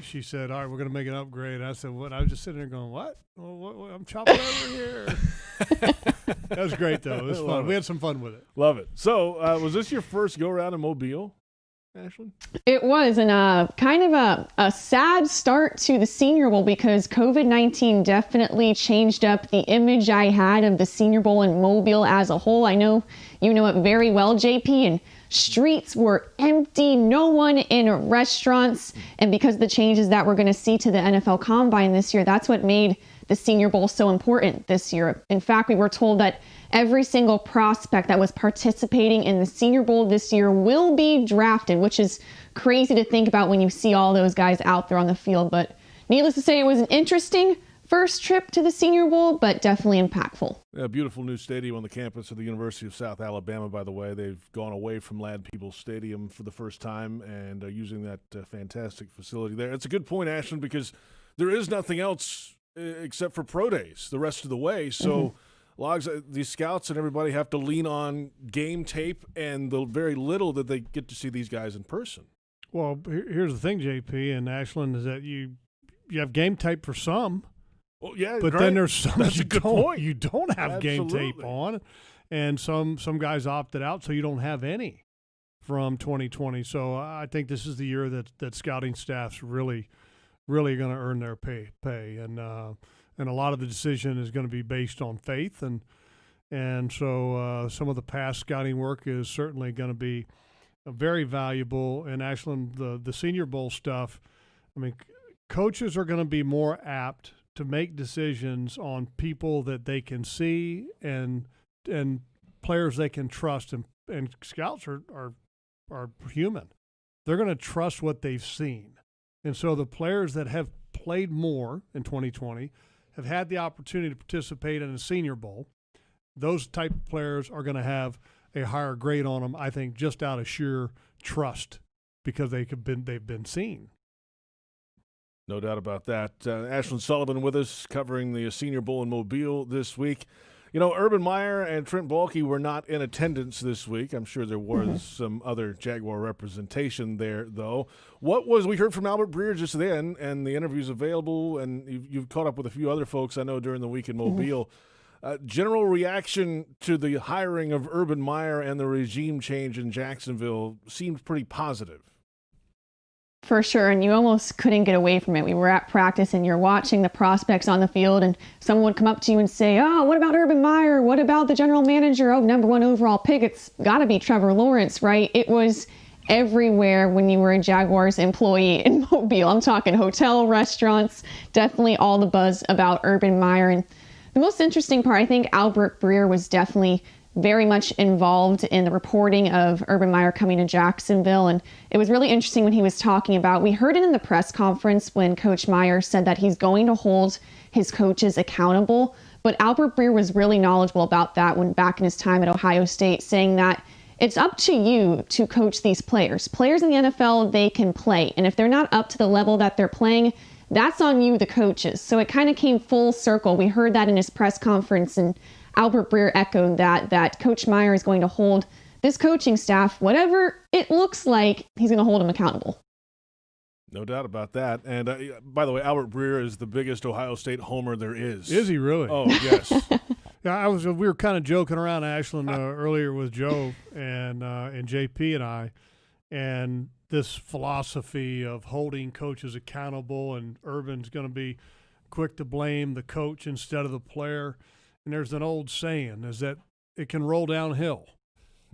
she said, all right, we're going to make an upgrade. I said, what? I was just sitting there going, what? What? I'm chopping over here. That was great, though. It was fun. We had some fun with it. Love it. So was this your first go-around in Mobile, Ashlyn? It was, and kind of a sad start to the Senior Bowl because COVID-19 definitely changed up the image I had of the Senior Bowl in Mobile as a whole. I know you know it very well, JP, and streets were empty, no one in restaurants, and because of the changes that we're going to see to the NFL Combine this year, that's what made the Senior Bowl so important this year. In fact, we were told that every single prospect that was participating in the Senior Bowl this year will be drafted, which is crazy to think about when you see all those guys out there on the field. But needless to say, it was an interesting first trip to the Senior Bowl, but definitely impactful. A beautiful new stadium on the campus of the University of South Alabama, by the way. They've gone away from Lad Peoples Stadium for the first time and are using that fantastic facility there. It's a good point, Ashlyn, because there is nothing else except for pro days the rest of the way. So Logs, these scouts and everybody have to lean on game tape and the very little that they get to see these guys in person. Well, here's the thing, JP and Ashlyn, is that you have game tape for some. Well, yeah, but great. then there's some That's a good point. You don't have game Absolutely. tape on, and some guys opted out, so you don't have any from 2020. So I think this is the year that scouting staff's really going to earn their pay, and a lot of the decision is going to be based on faith, and so some of the past scouting work is certainly going to be very valuable. And actually, the Senior Bowl stuff, I mean, coaches are going to be more apt to make decisions on people that they can see and players they can trust, and scouts are human. They're going to trust what they've seen. And so the players that have played more in 2020 have had the opportunity to participate in a Senior Bowl. Those type of players are going to have a higher grade on them, I think, just out of sheer trust because they've been seen. No doubt about that. Ashlyn Sullivan with us covering the Senior Bowl in Mobile this week. You know, Urban Meyer and Trent Baalke were not in attendance this week. I'm sure there was some other Jaguar representation there, though. We heard from Albert Breer just then, and the interview's available, and you've caught up with a few other folks I know during the week in Mobile. General reaction to the hiring of Urban Meyer and the regime change in Jacksonville seemed pretty positive. For sure, and you almost couldn't get away from it. We were at practice, and you're watching the prospects on the field, and someone would come up to you and say, oh, what about Urban Meyer? What about the general manager? Oh, #1 overall pick. It's got to be Trevor Lawrence, right? It was everywhere when you were a Jaguars employee in Mobile. I'm talking hotel, restaurants, definitely all the buzz about Urban Meyer. And the most interesting part, I think Albert Breer was definitely very much involved in the reporting of Urban Meyer coming to Jacksonville. And it was really interesting when he was talking about, we heard it in the press conference when Coach Meyer said that he's going to hold his coaches accountable. But Albert Breer was really knowledgeable about that when back in his time at Ohio State, saying that it's up to you to coach these players. Players in the NFL, they can play. And if they're not up to the level that they're playing, that's on you, the coaches. So it kind of came full circle. We heard that in his press conference, and Albert Breer echoed that Coach Meyer is going to hold this coaching staff, whatever it looks like, he's going to hold them accountable. No doubt about that. And by the way, Albert Breer is the biggest Ohio State homer there is. Is he really? Oh, yes. Yeah, we were kind of joking around, Ashlyn, earlier with Joe and JP and I, and this philosophy of holding coaches accountable, and Urban's going to be quick to blame the coach instead of the player. And there's an old saying is that it can roll downhill.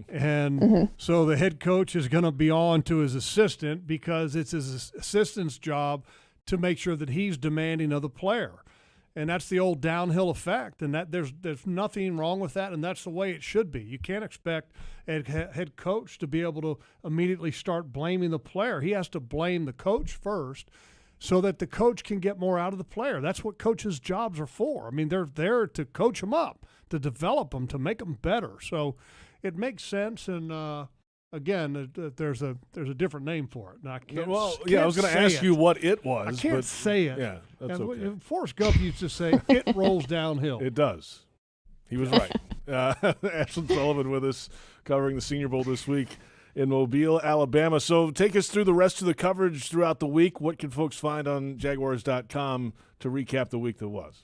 And so the head coach is going to be on to his assistant because it's his assistant's job to make sure that he's demanding of the player. And that's the old downhill effect. And that there's nothing wrong with that, and that's the way it should be. You can't expect a head coach to be able to immediately start blaming the player. He has to blame the coach first, so that the coach can get more out of the player. That's what coaches' jobs are for. I mean, they're there to coach them up, to develop them, to make them better. So it makes sense, and again, there's a different name for it. And I can't, I was going to ask you what it was. I can't say it. Yeah, that's okay. Forrest Gump used to say, "It rolls downhill." It does. He was right. Ashlyn Sullivan with us, covering the Senior Bowl this week in Mobile, Alabama. So take us through the rest of the coverage throughout the week. What can folks find on Jaguars.com to recap the week that was?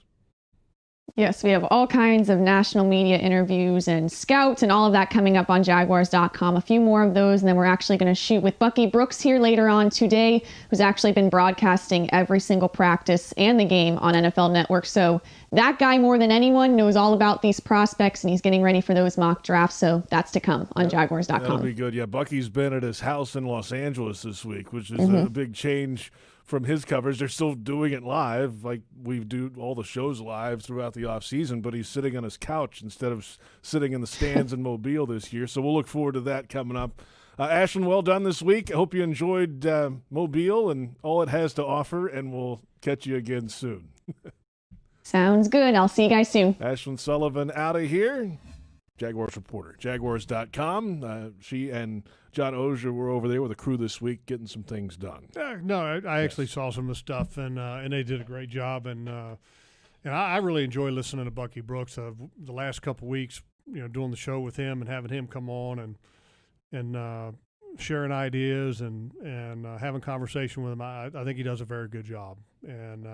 Yes, we have all kinds of national media interviews and scouts and all of that coming up on Jaguars.com. A few more of those, and then we're actually going to shoot with Bucky Brooks here later on today, who's actually been broadcasting every single practice and the game on NFL Network. So that guy, more than anyone, knows all about these prospects, and he's getting ready for those mock drafts. So that's to come on Jaguars.com. That'll be good. Yeah, Bucky's been at his house in Los Angeles this week, which is a big change from his coverage. They're still doing it live, like we do all the shows live throughout the offseason, but he's sitting on his couch instead of sitting in the stands in Mobile this year. So we'll look forward to that coming up. Ashlyn, well done this week. I hope you enjoyed Mobile and all it has to offer, and we'll catch you again soon. Sounds good. I'll see you guys soon. Ashlyn Sullivan out of here. Jaguars reporter, Jaguars.com. She and John Ozier were over there with a crew this week getting some things done. I actually saw some of the stuff, and they did a great job. And I really enjoy listening to Bucky Brooks. The last couple of weeks, doing the show with him and having him come on and sharing ideas and having conversation with him. I think he does a very good job. And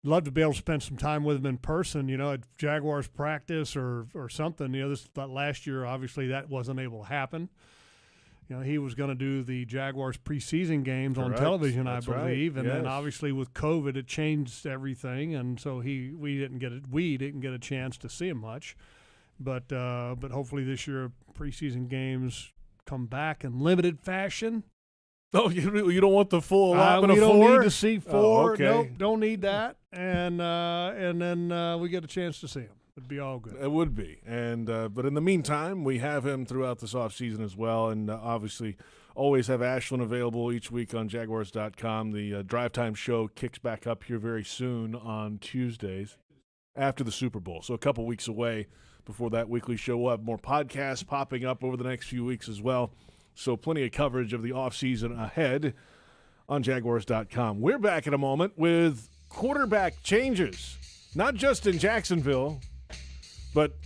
love to be able to spend some time with him in person, at Jaguars practice or something. Last year, obviously, that wasn't able to happen. He was going to do the Jaguars preseason games on television, I believe, and then obviously with COVID, it changed everything, and so we didn't get a chance to see him much. But hopefully this year, preseason games come back in limited fashion. Oh, you don't want the full allotment of 4? We don't need to see 4. Oh, okay. Nope, don't need that. And then we get a chance to see him. It'd be all good. It would be. And but in the meantime, we have him throughout this offseason as well. And obviously always have Ashlyn available each week on Jaguars.com. The Drive Time show kicks back up here very soon on Tuesdays after the Super Bowl. So a couple weeks away before that weekly show. We'll have more podcasts popping up over the next few weeks as well. So plenty of coverage of the offseason ahead on Jaguars.com. We're back in a moment with quarterback changes, not just in Jacksonville, but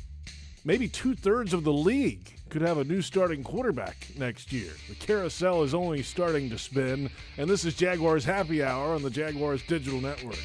maybe 2/3 of the league could have a new starting quarterback next year. The carousel is only starting to spin, and this is Jaguars Happy Hour on the Jaguars Digital Network.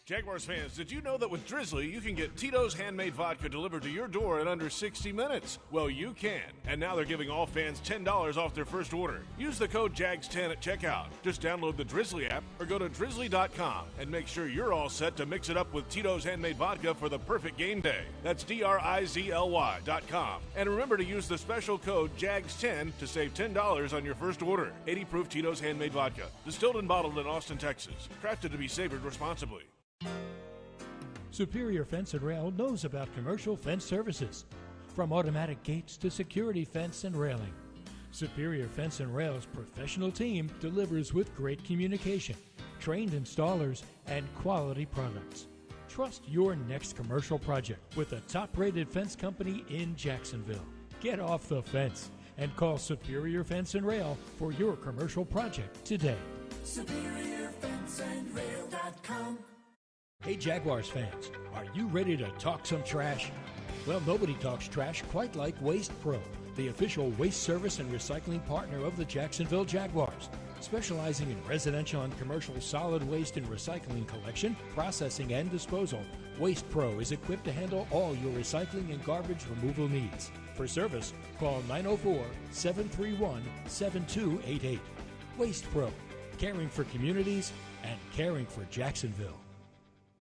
Jaguars fans, did you know that with Drizzly, you can get Tito's handmade vodka delivered to your door in under 60 minutes? Well, you can. And now they're giving all fans $10 off their first order. Use the code JAGS10 at checkout. Just download the Drizzly app or go to drizzly.com and make sure you're all set to mix it up with Tito's handmade vodka for the perfect game day. That's DRIZLY.com. And remember to use the special code JAGS10 to save $10 on your first order. 80 proof Tito's handmade vodka. Distilled and bottled in Austin, Texas. Crafted to be savored responsibly. Superior Fence and Rail knows about commercial fence services, from automatic gates to security fence and railing. Superior Fence and Rail's professional team delivers with great communication, trained installers, and quality products. Trust your next commercial project with a top-rated fence company in Jacksonville. Get off the fence and call Superior Fence and Rail for your commercial project today. SuperiorFenceandRail.com. Hey Jaguars fans, are you ready to talk some trash? Well, nobody talks trash quite like Waste Pro, the official waste service and recycling partner of the Jacksonville Jaguars. Specializing in residential and commercial solid waste and recycling collection, processing, and disposal, Waste Pro is equipped to handle all your recycling and garbage removal needs. For service, call 904-731-7288. Waste Pro, caring for communities and caring for Jacksonville.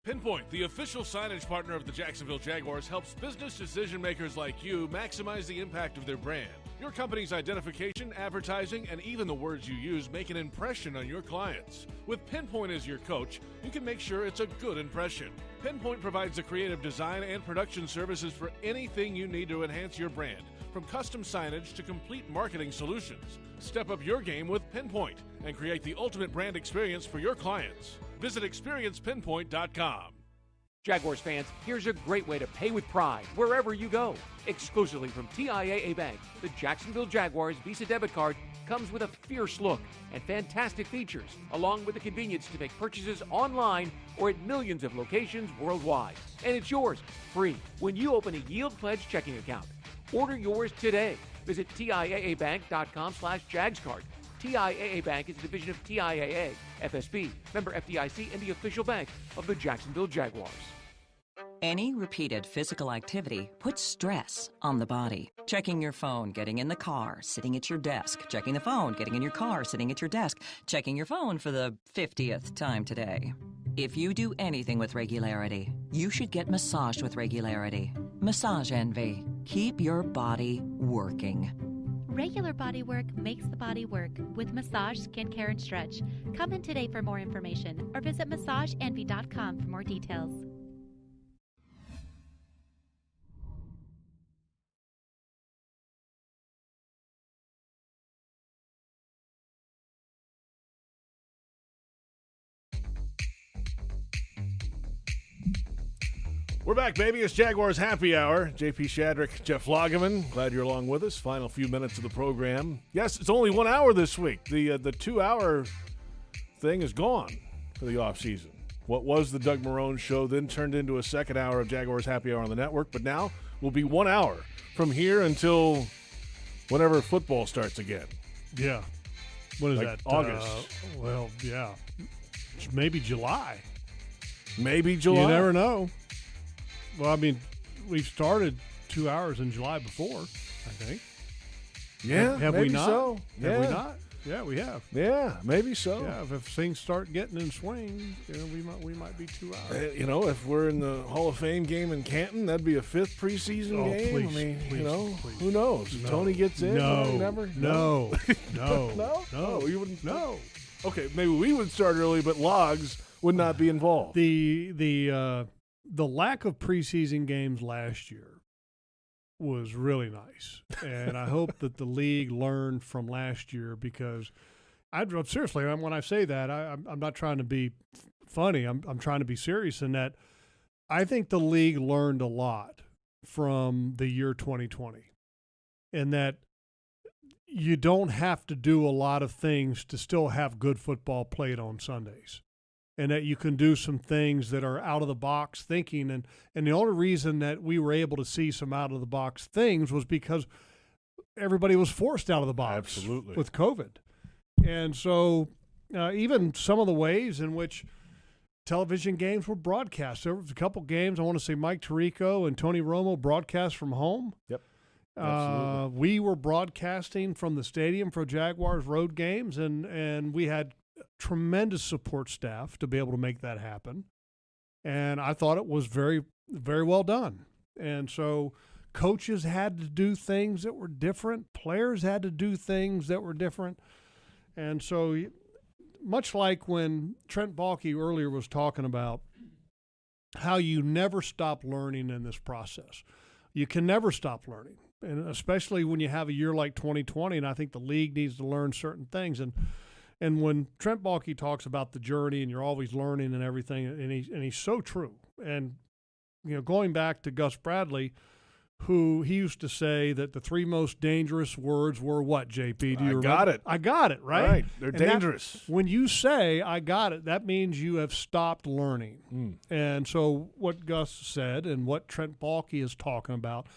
Pinpoint, the official signage partner of the Jacksonville Jaguars, helps business decision makers like you maximize the impact of their brand. Your company's identification, advertising, and even the words you use make an impression on your clients. With Pinpoint as your coach, you can make sure it's a good impression. Pinpoint provides the creative design and production services for anything you need to enhance your brand, from custom signage to complete marketing solutions. Step up your game with Pinpoint and create the ultimate brand experience for your clients. Visit experiencepinpoint.com. Jaguars fans, here's a great way to pay with pride wherever you go. Exclusively from TIAA Bank, the Jacksonville Jaguars Visa debit card comes with a fierce look and fantastic features, along with the convenience to make purchases online or at millions of locations worldwide. And it's yours, free, when you open a Yield Pledge checking account. Order yours today. Visit TIAABank.com/JagsCard. TIAA Bank is a division of TIAA, FSB, member FDIC, and the official bank of the Jacksonville Jaguars. Any repeated physical activity puts stress on the body. Checking your phone, getting in the car, sitting at your desk, checking the phone, getting in your car, sitting at your desk, checking your phone for the 50th time today. If you do anything with regularity, you should get massaged with regularity. Massage Envy. Keep your body working. Regular body work makes the body work with massage, skincare, and stretch. Come in today for more information or visit massageenvy.com for more details. We're back, baby. It's Jaguars Happy Hour. JP Shadrick, Jeff Lageman. Glad you're along with us. Final few minutes of the program. Yes, it's only 1 hour this week. The 2 hour thing is gone for the offseason. What was the Doug Marrone show then turned into a second hour of Jaguars Happy Hour on the network, but now will be 1 hour from here until whenever football starts again. Yeah. What is like that? August. Well, yeah. Maybe July. Maybe July. You never know. Well, I mean, we've started 2 hours in July before, I think. Yeah, have maybe we not? so. Have we not? Yeah, we have. Yeah, maybe so. Yeah, if things start getting in swing, we might be 2 hours. If we're in the Hall of Fame game in Canton, that'd be a fifth preseason game. Please, I mean, please. Who knows? No. Tony gets in. No. Never. No. No. No. No. You wouldn't. No. Okay, maybe we would start early, but Logs would not be involved. The lack of preseason games last year was really nice, and I hope that the league learned from last year, because seriously, when I say that, I'm not trying to be funny. I'm trying to be serious in that I think the league learned a lot from the year 2020, in that you don't have to do a lot of things to still have good football played on Sundays. And that you can do some things that are out of the box thinking. And the only reason that we were able to see some out of the box things was because everybody was forced out of the box. Absolutely. With COVID. And so even some of the ways in which television games were broadcast. There was a couple games, I want to say Mike Tirico and Tony Romo broadcast from home. Yep. Absolutely. We were broadcasting from the stadium for Jaguars road games, and we had tremendous support staff to be able to make that happen. And I thought it was very, very well done. And so coaches had to do things that were different. Players had to do things that were different. And so much like when Trent Baalke earlier was talking about how you never stop learning in this process. You can never stop learning. And especially when you have a year like 2020, and I think the league needs to learn certain things. And when Trent Baalke talks about the journey and you're always learning and everything, and he's so true. And, going back to Gus Bradley, who he used to say that the three most dangerous words were what, JP? Do you remember? Got it. I got it, right? Right. They're And dangerous. When you say, I got it, that means you have stopped learning. And so what Gus said and what Trent Baalke is talking about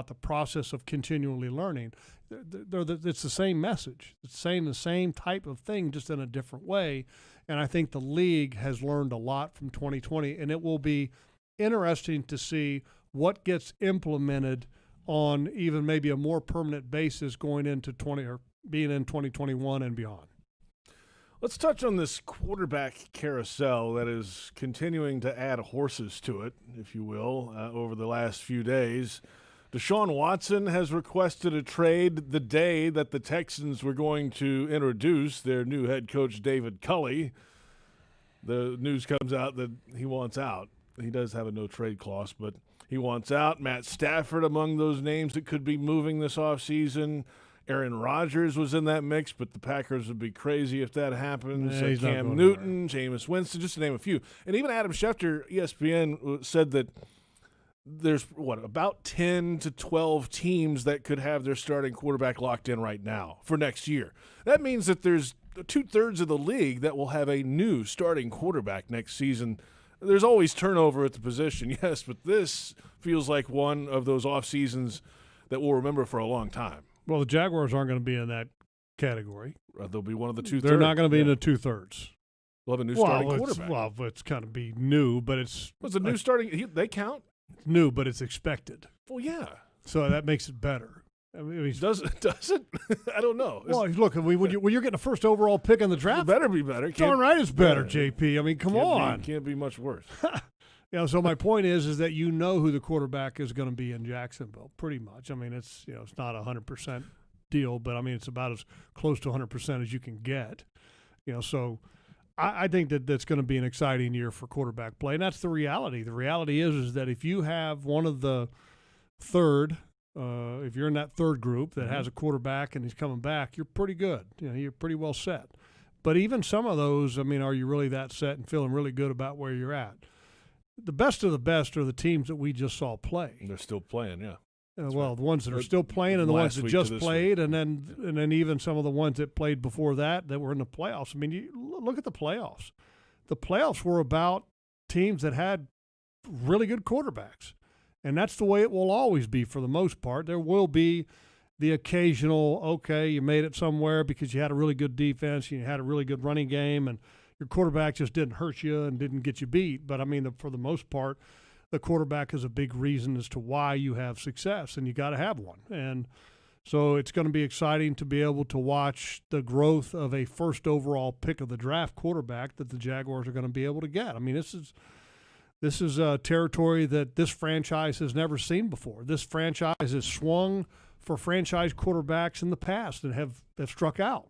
the process of continually learning, it's the same message. It's saying the same type of thing, just in a different way. And I think the league has learned a lot from 2020, and it will be interesting to see what gets implemented on even maybe a more permanent basis going into being in 2021 and beyond. Let's touch on this quarterback carousel that is continuing to add horses to it, if you will, over the last few days. Deshaun Watson has requested a trade the day that the Texans were going to introduce their new head coach, David Culley. The news comes out that he wants out. He does have a no-trade clause, but he wants out. Matt Stafford among those names that could be moving this offseason. Aaron Rodgers was in that mix, but the Packers would be crazy if that happens. Yeah, he's not Cam going Newton, Jameis Winston, just to name a few. And even Adam Schefter, ESPN, said that there's, about 10 to 12 teams that could have their starting quarterback locked in right now for next year. That means that there's 2/3 of the league that will have a new starting quarterback next season. There's always turnover at the position, yes, but this feels like one of those off seasons that we'll remember for a long time. Well, the Jaguars aren't going to be in that category. They'll be one of the 2/3. They're not going to be in the 2/3. We'll have a new starting quarterback. Well, it's kind of be new, but it's – What's a new starting – they count? It's new, but it's expected. Well, yeah. So that makes it better. I mean, does it? I don't know. Well, look, when you're getting the first overall pick in the draft, it better be better. Darn right it's better, JP. I mean, come on. Can't be much worse. So my point is that you know who the quarterback is going to be in Jacksonville, pretty much. I mean, it's not a 100% deal, but I mean it's about as close to 100% as you can get. So I think that's going to be an exciting year for quarterback play, and that's the reality. The reality is that if you have one of the third, if you're in that third group that has a quarterback and he's coming back, you're pretty good. You're pretty well set. But even some of those, I mean, are you really that set and feeling really good about where you're at? The best of the best are the teams that we just saw play. They're still playing, yeah. The ones that are still playing and the ones that just played, and then even some of the ones that played before that were in the playoffs. I mean, you look at the playoffs. The playoffs were about teams that had really good quarterbacks, and that's the way it will always be for the most part. There will be the occasional, okay, you made it somewhere because you had a really good defense, you had a really good running game, and your quarterback just didn't hurt you and didn't get you beat. But, I mean, for the most part, the quarterback is a big reason as to why you have success, and you got to have one. And so it's going to be exciting to be able to watch the growth of a first overall pick of the draft quarterback that the Jaguars are going to be able to get. I mean, this is a territory that this franchise has never seen before. This franchise has swung for franchise quarterbacks in the past and have struck out.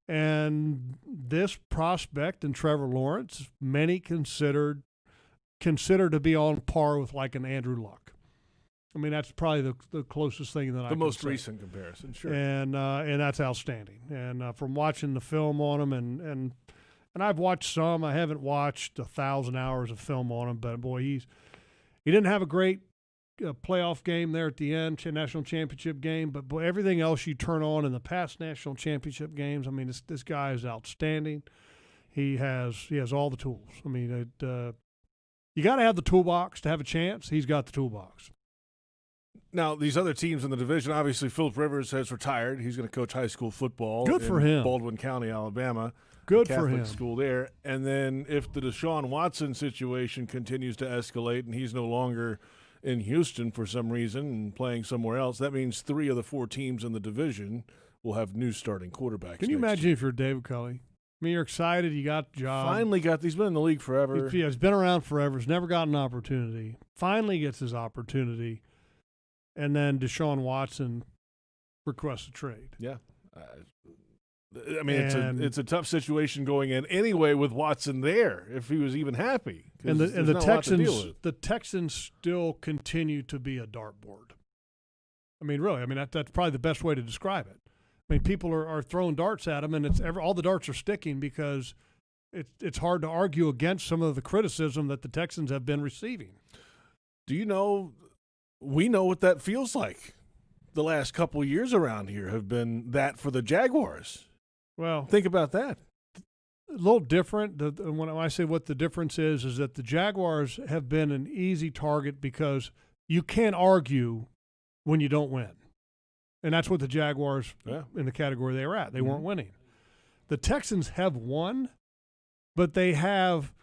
And this prospect in Trevor Lawrence, many consider to be on par with like an Andrew Luck. I mean, that's probably the closest thing that I can say. The most recent comparison, sure. And that's outstanding. And from watching the film on him, and I've watched some. I haven't watched 1,000 hours of film on him, but boy, he didn't have a great playoff game there at the end, national championship game. But boy, everything else you turn on in the past national championship games, I mean, this guy is outstanding. He has all the tools. I mean, you got to have the toolbox to have a chance. He's got the toolbox. Now, these other teams in the division, obviously Phillip Rivers has retired. He's going to coach high school football. Good for him. Baldwin County, Alabama. Good Catholic for him. School there. And then if the Deshaun Watson situation continues to escalate and he's no longer in Houston for some reason and playing somewhere else, that means 3 of the 4 teams in the division will have new starting quarterbacks. Can you imagine if you're David Culley? I mean, you're excited. You got the job. Finally got – he's been in the league forever. He's been around forever. He's never gotten an opportunity. Finally gets his opportunity. And then Deshaun Watson requests a trade. Yeah. I mean, it's a tough situation going in anyway with Watson there, if he was even happy. And the Texans still continue to be a dartboard. I mean, really, that's probably the best way to describe it. I mean, people are throwing darts at him, and all the darts are sticking because it's hard to argue against some of the criticism that the Texans have been receiving. Do you know? We know what that feels like. The last couple of years around here have been that for the Jaguars. Well, think about that. A little different. When I say what the difference is that the Jaguars have been an easy target because you can't argue when you don't win. And that's what the Jaguars, in the category they were at. They weren't winning. The Texans have won, but they have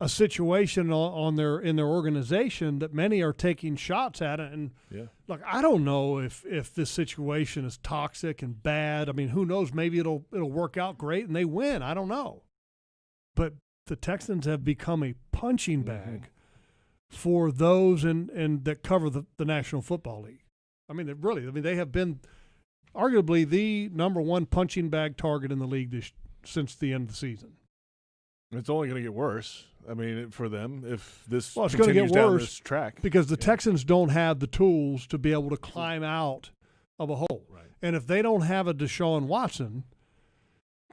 a situation in their organization that many are taking shots at it. And look, I don't know if this situation is toxic and bad. I mean, who knows? Maybe it'll work out great and they win. I don't know. But the Texans have become a punching bag for those that cover the National Football League. I mean, they have been arguably the number one punching bag target in the league since the end of the season. It's only going to get worse. I mean, for them, if this it's going to get down worse this track, because the Texans don't have the tools to be able to climb out of a hole. Right. And if they don't have a Deshaun Watson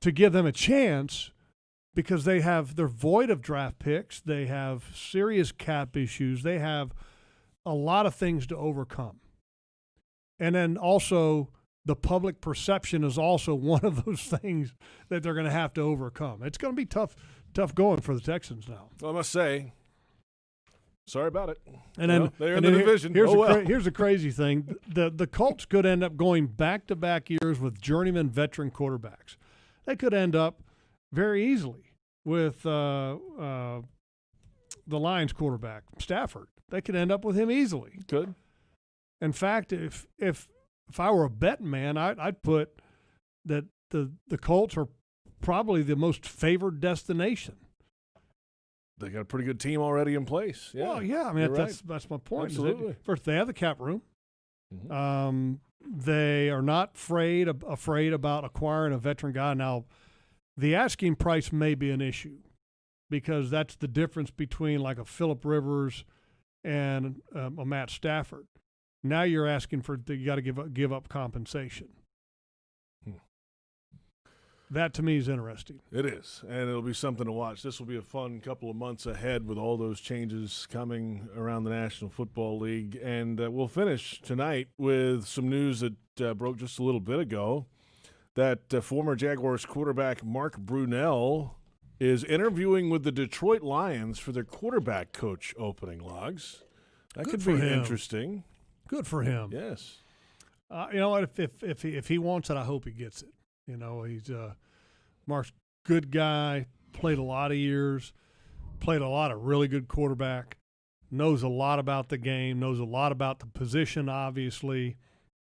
to give them a chance, because they're void of draft picks, they have serious cap issues, they have a lot of things to overcome. And then also the public perception is also one of those things that they're going to have to overcome. It's going to be tough going for the Texans now. Well, I must say, sorry about it. And then they're in the division. Here's the crazy thing: the Colts could end up going back-to-back years with journeyman veteran quarterbacks. They could end up very easily with the Lions quarterback Stafford. They could end up with him easily. Good. In fact, if I were a betting man, I'd put that the Colts are probably the most favored destination. They got a pretty good team already in place. Yeah. Well, yeah. I mean, You're that's my point. Absolutely. First, they have the cap room. Mm-hmm. They are not afraid about acquiring a veteran guy. Now, the asking price may be an issue because that's the difference between like a Phillip Rivers and a Matt Stafford. Now you're asking you got to give up compensation. That to me is interesting. It is, and it'll be something to watch. This will be a fun couple of months ahead with all those changes coming around the National Football League. And we'll finish tonight with some news that broke just a little bit ago, that former Jaguars quarterback Mark Brunell is interviewing with the Detroit Lions for their quarterback coach opening logs. That could be interesting. Good for him. Yes. You know what? If he wants it, I hope he gets it. You know, he's Mark's good guy, played a lot of years, played a lot of really good quarterback, knows a lot about the game, knows a lot about the position, obviously.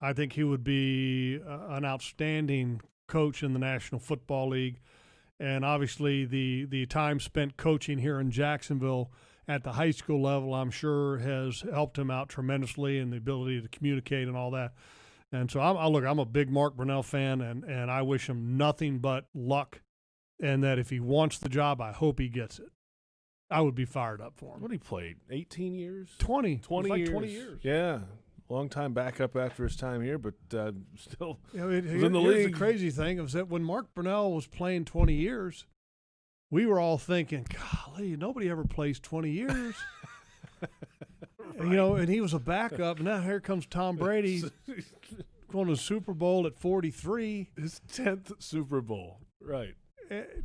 I think he would be an outstanding coach in the National Football League. And obviously the time spent coaching here in Jacksonville at the high school level, I'm sure, has helped him out tremendously in the ability to communicate and all that. And so I'm a big Mark Brunell fan, and I wish him nothing but luck, and that if he wants the job, I hope he gets it. I would be fired up for him. What he played? 18 years? 20. 20 like years. 20 years. Yeah. Long time backup after his time here, but still you know, was in the league. The crazy thing is that when Mark Brunell was playing 20 years, we were all thinking, golly, nobody ever plays 20 years. Right. You know, and he was a backup. And now here comes Tom Brady going to the Super Bowl at 43. His 10th Super Bowl. Right.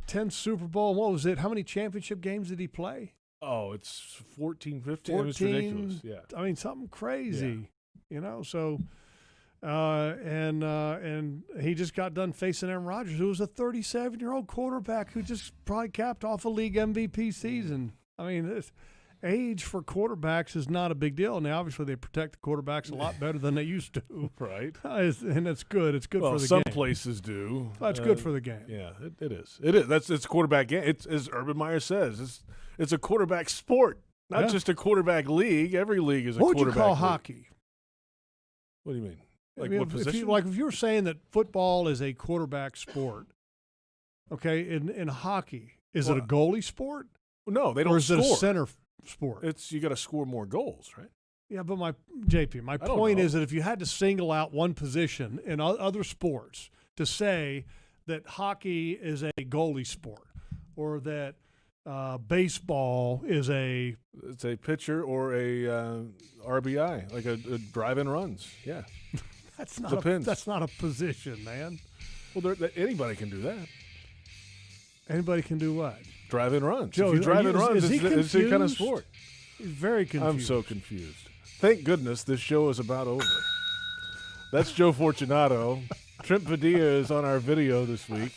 10th Super Bowl. What was it? How many championship games did he play? Oh, it's 14, 15. 14, it was ridiculous. Yeah. I mean, something crazy. Yeah. You know, so and he just got done facing Aaron Rodgers, who was a 37-year-old quarterback who just probably capped off a league MVP season. I mean, age for quarterbacks is not a big deal. Now, obviously, they protect the quarterbacks a lot better than they used to. Right. And it's good. It's good for the game. Some places do. Well, it's good for the game. Yeah, it is. It is. It's a quarterback game. It's, as Urban Meyer says, it's a quarterback sport, not just a quarterback league. Every league is a quarterback league. What would you call hockey? What do you mean? Like, I mean, what position? If you were saying that football is a quarterback sport, okay, in hockey, is it a goalie sport? No, they don't score. Or is it a center sport? You got to score more goals, right? Yeah, but my point is that if you had to single out one position in other sports to say that hockey is a goalie sport, or that baseball is it's a pitcher or a RBI, like a drive-in runs. Yeah, that's not a position, man. Well, anybody can do that. Anybody can do what? Drive-in runs. Joe, if you drive-in runs, it's a kind of confused? sport. He's very confused. I'm so confused. Thank goodness this show is about over. That's Joe Fortunato. Trent Padilla is on our video this week.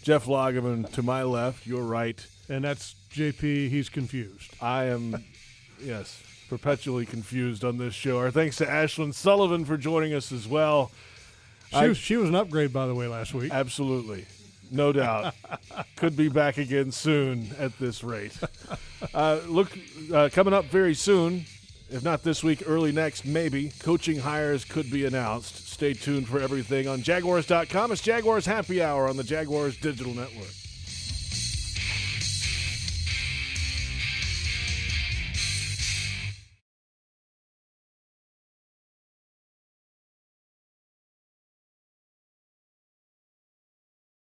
Jeff Lageman to my left, your right. And that's JP. He's confused. I am, yes, perpetually confused on this show. Our thanks to Ashlyn Sullivan for joining us as well. She was an upgrade, by the way, last week. Absolutely. No doubt. Could be back again soon at this rate. Coming up very soon, if not this week, early next, maybe, coaching hires could be announced. Stay tuned for everything on Jaguars.com. It's Jaguars Happy Hour on the Jaguars Digital Network.